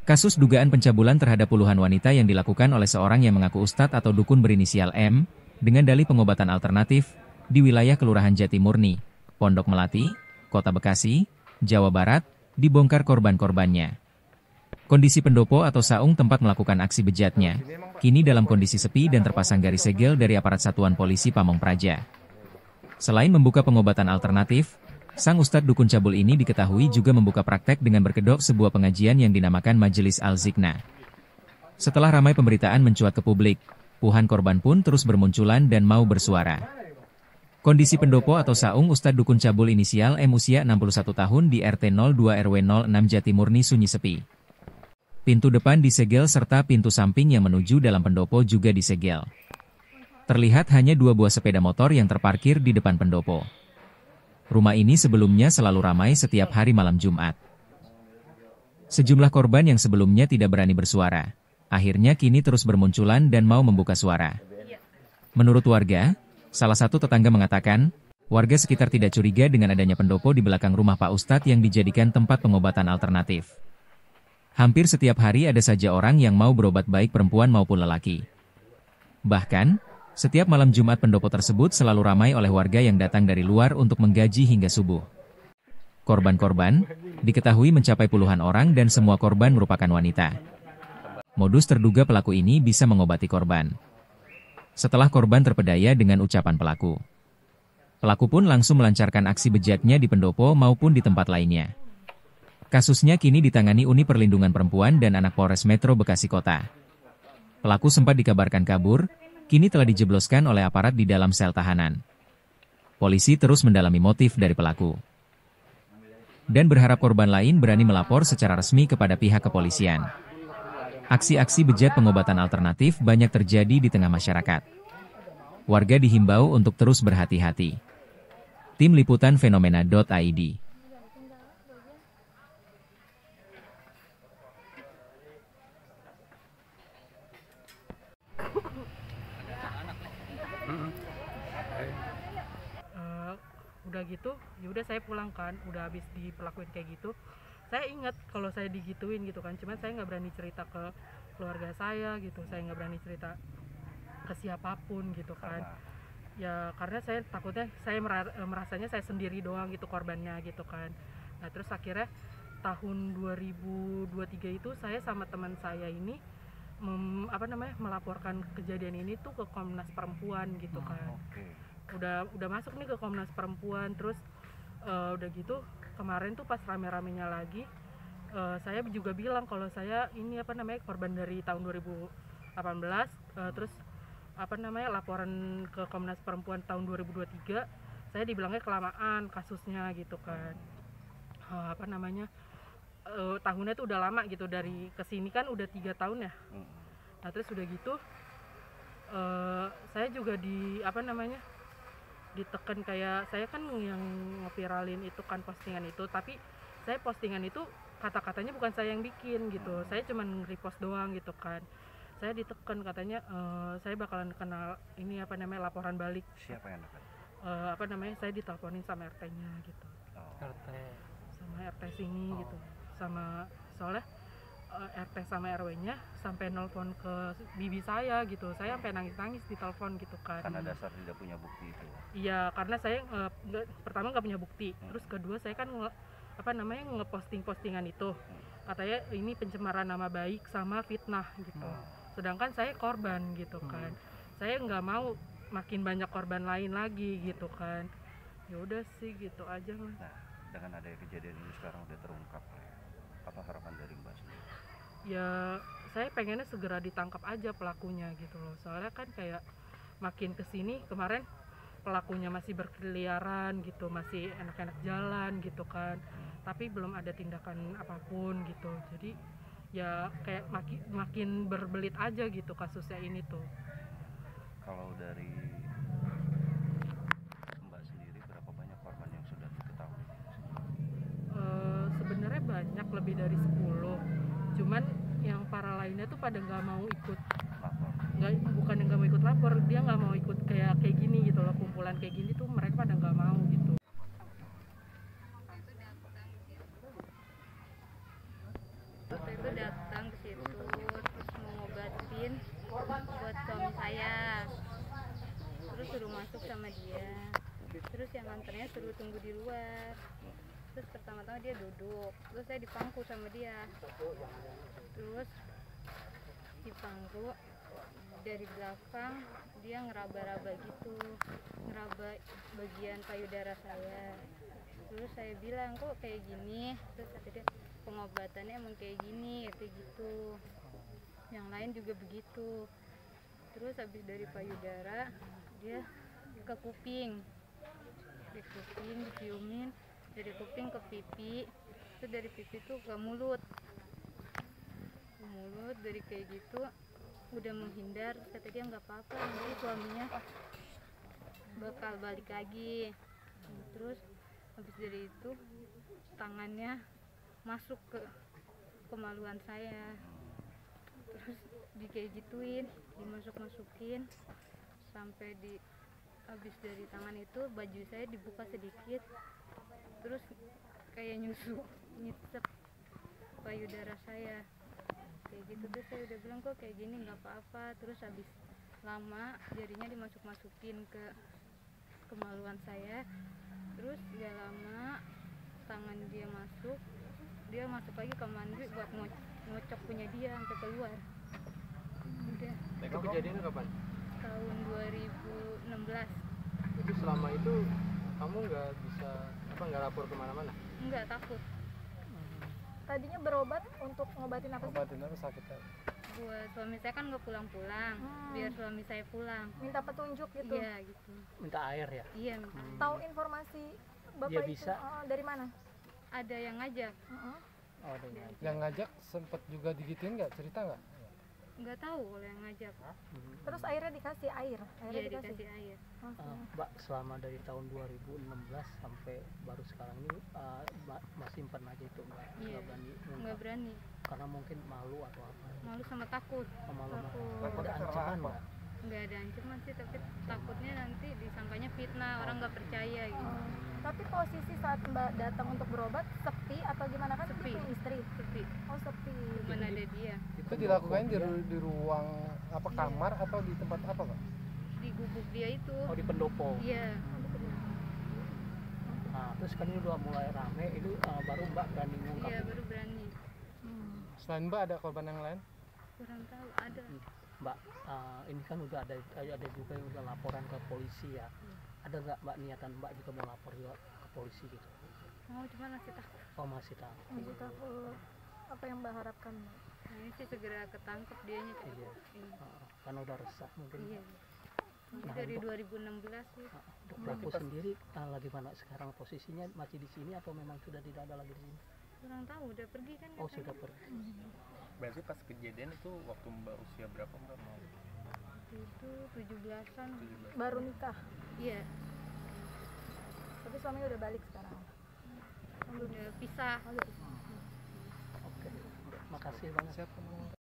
Kasus dugaan pencabulan terhadap puluhan wanita yang dilakukan oleh seorang yang mengaku ustadz atau dukun berinisial M, dengan dalih pengobatan alternatif, di wilayah Kelurahan Jatimurni, Pondok Melati, Kota Bekasi, Jawa Barat, dibongkar korban-korbannya. Kondisi pendopo atau saung tempat melakukan aksi bejatnya, kini dalam kondisi sepi dan terpasang garis segel dari aparat Satuan Polisi Pamong Praja. Selain membuka pengobatan alternatif, sang ustadz dukun cabul ini diketahui juga membuka praktek dengan berkedok sebuah pengajian yang dinamakan Majelis Al-Zikna. Setelah ramai pemberitaan mencuat ke publik, puluhan korban pun terus bermunculan dan mau bersuara. Kondisi pendopo atau saung ustadz dukun cabul inisial M usia 61 tahun di RT 02 RW 06 Jatimurni sunyi sepi. Pintu depan disegel serta pintu samping yang menuju dalam pendopo juga disegel. Terlihat hanya 2 buah sepeda motor yang terparkir di depan pendopo. Rumah ini sebelumnya selalu ramai setiap hari malam Jumat. Sejumlah korban yang sebelumnya tidak berani bersuara, akhirnya kini terus bermunculan dan mau membuka suara. Menurut warga, salah satu tetangga mengatakan, warga sekitar tidak curiga dengan adanya pendopo di belakang rumah Pak Ustadz yang dijadikan tempat pengobatan alternatif. Hampir setiap hari ada saja orang yang mau berobat baik perempuan maupun lelaki. Bahkan, setiap malam Jumat pendopo tersebut selalu ramai oleh warga yang datang dari luar untuk menggaji hingga subuh. Korban-korban diketahui mencapai puluhan orang dan semua korban merupakan wanita. Modus terduga pelaku ini bisa mengobati korban. Setelah korban terpedaya dengan ucapan pelaku, pelaku pun langsung melancarkan aksi bejatnya di pendopo maupun di tempat lainnya. Kasusnya kini ditangani Unit Perlindungan Perempuan dan Anak Polres Metro Bekasi Kota. Pelaku sempat dikabarkan kabur, kini telah dijebloskan oleh aparat di dalam sel tahanan. Polisi terus mendalami motif dari pelaku dan berharap korban lain berani melapor secara resmi kepada pihak kepolisian. Aksi-aksi bejat pengobatan alternatif banyak terjadi di tengah masyarakat. Warga dihimbau untuk terus berhati-hati. Tim Liputan Fenomena.id. Udah gitu, yaudah saya pulang kan, udah habis diperlakuin kayak gitu. Saya ingat kalau saya digituin gitu kan, cuman saya nggak berani cerita ke keluarga saya gitu, saya nggak berani cerita ke siapapun gitu kan. Ya karena saya takutnya saya merasanya saya sendiri doang gitu korbannya gitu kan. Nah terus akhirnya tahun 2023 itu saya sama teman saya ini melaporkan kejadian ini tuh ke Komnas Perempuan gitu kan. Udah masuk nih ke Komnas Perempuan, terus udah gitu kemarin tuh pas rame-ramenya lagi, saya juga bilang kalau saya ini korban dari tahun 2018, terus laporan ke Komnas Perempuan tahun 2023, saya dibilangnya kelamaan kasusnya gitu kan. Tahunnya tuh udah lama gitu, dari kesini kan udah 3 tahun ya. Nah terus udah gitu saya juga ditekan, kayak saya kan yang ngeviralin itu kan postingan itu, tapi saya postingan itu kata-katanya bukan saya yang bikin gitu, saya cuma repost doang gitu kan. Saya ditekan katanya saya bakalan kena ini laporan balik. Siapa yang dekat? Saya diteleponin sama RT-nya gitu. RT sama RT sini gitu, sama soalnya RT sama RW-nya sampai nelpon ke bibi saya gitu. Saya sampai nangis-nangis di telepon gitu kan. Karena dasar tidak punya bukti itu. Iya, karena saya pertama nggak punya bukti. Terus kedua saya kan ngeposting-postingan itu. Katanya ini pencemaran nama baik sama fitnah gitu. Sedangkan saya korban gitu kan. Saya nggak mau makin banyak korban lain lagi gitu kan. Ya udah sih gitu aja Mas. Nah, dengan adanya kejadian ini sekarang udah terungkap. Apa harapan dari Mbak sendiri? Ya saya pengennya segera ditangkap aja pelakunya gitu loh, soalnya kan kayak makin kesini, kemarin pelakunya masih berkeliaran gitu, masih enak-enak jalan gitu kan, tapi belum ada tindakan apapun gitu. Jadi ya kayak makin berbelit aja gitu kasusnya ini tuh. Kalau dari Mbak sendiri, berapa banyak korban yang sudah diketahui? Sebenarnya banyak, lebih dari 10. Cuman yang para lainnya tuh pada nggak mau ikut lapor. Bukan yang nggak mau ikut lapor, dia nggak mau ikut kayak gini gitu loh, kumpulan kayak gini tuh mereka pada nggak mau gitu. Itu datang ke situ terus mau ngobatin buat suami saya, terus suruh masuk sama dia, terus yang nganternya suruh tunggu di luar. Terus pertama-tama dia duduk, terus saya dipangku sama dia, terus dipangku dari belakang dia ngeraba-raba gitu, ngeraba bagian payudara saya. Terus saya bilang, kok kayak gini? Terus kata dia, pengobatannya emang kayak gini, kayak gitu. Yang lain juga begitu. Terus habis dari payudara dia ke kuping, di kuping diciumin, dari kuping ke pipi, terus dari pipi tuh ke mulut, dari kayak gitu udah menghindar. Kata dia nggak apa-apa, nanti suaminya bakal balik lagi. Terus habis dari itu tangannya masuk ke kemaluan saya, terus kayak gituin, dimasuk-masukin sampai di habis dari tangan itu baju saya dibuka sedikit, terus kayak nyisep payudara saya kayak gitu. Terus saya udah bilang kok kayak gini nggak apa-apa. Terus habis lama jarinya dimasuk-masukin ke kemaluan saya, terus gak lama tangan dia masuk lagi ke mandi buat ngocok punya dia sampai keluar. Udah. Itu kejadiannya kapan? Tahun 2016. Itu selama itu kamu nggak lapor kemana-mana? Enggak, takut. Tadinya berobat untuk ngobatin apa sih? Obatin apa sakitnya? Buat suami saya kan nggak pulang-pulang, biar suami saya pulang. Minta petunjuk gitu. Iya gitu. Minta air ya? Iya minta. Tahu informasi bapak Dia itu bisa. dari mana? Ada yang ngajak. Oh, dengan Yang ngajak sempet juga digituin nggak? Cerita nggak? Nggak tahu kalau yang ngajak. Terus airnya dikasih air. Airnya Iya dikasih air. Mbak, selama dari tahun 2016 sampai baru sekarang ini masih simpen aja itu nggak Iya. berani Nggak ngungkap? berani. Karena mungkin malu atau apa? Malu sama takut. Malu. Takut. Ada ancaman nggak? Nggak ada ancaman sih, tapi takutnya nanti disangkanya fitnah, orang nggak percaya gitu. Tapi posisi saat Mbak datang untuk berobat sepi atau gimana kan? Sepi. Dia punya istri. Sepi. Oh sepi. Cuman ada dia. Itu dilakukan di ruang apa kamar atau di tempat apa kak? Di gubuk dia itu. Oh, di pendopo. Iya. Nah, terus kan ini udah mulai rame, itu baru Mbak berani ngungkap. Iya baru berani. Selain mbak ada korban yang lain? Kurang tahu ada. Mbak, ini kan udah ada juga yang udah laporan ke polisi ya. Ada nggak Mbak niatan Mbak juga mau lapor juga ke polisi gitu? Mau cuma masih takut. Oh, masih tahu. Masih takut. Apa yang Mbak harapkan? Nah, ini sih segera ketangkep dianya. Iya. Iya. Karena udah resah mungkin. Iya. Ini Nah, dari untuk- 2016 sih. Untuk pelaku sendiri lagi mana sekarang posisinya, masih di sini atau memang sudah tidak ada lagi di sini? Kurang tahu udah pergi kan. Oh, katanya. sudah pergi. Berarti pas kejadian itu waktu Mbak usia berapa Mbak? Itu 17-an. Baru nikah. Iya. Tapi suaminya udah balik sekarang. Udah pisah. Oh, udah pisah. Oke. Makasih banget. Siapa?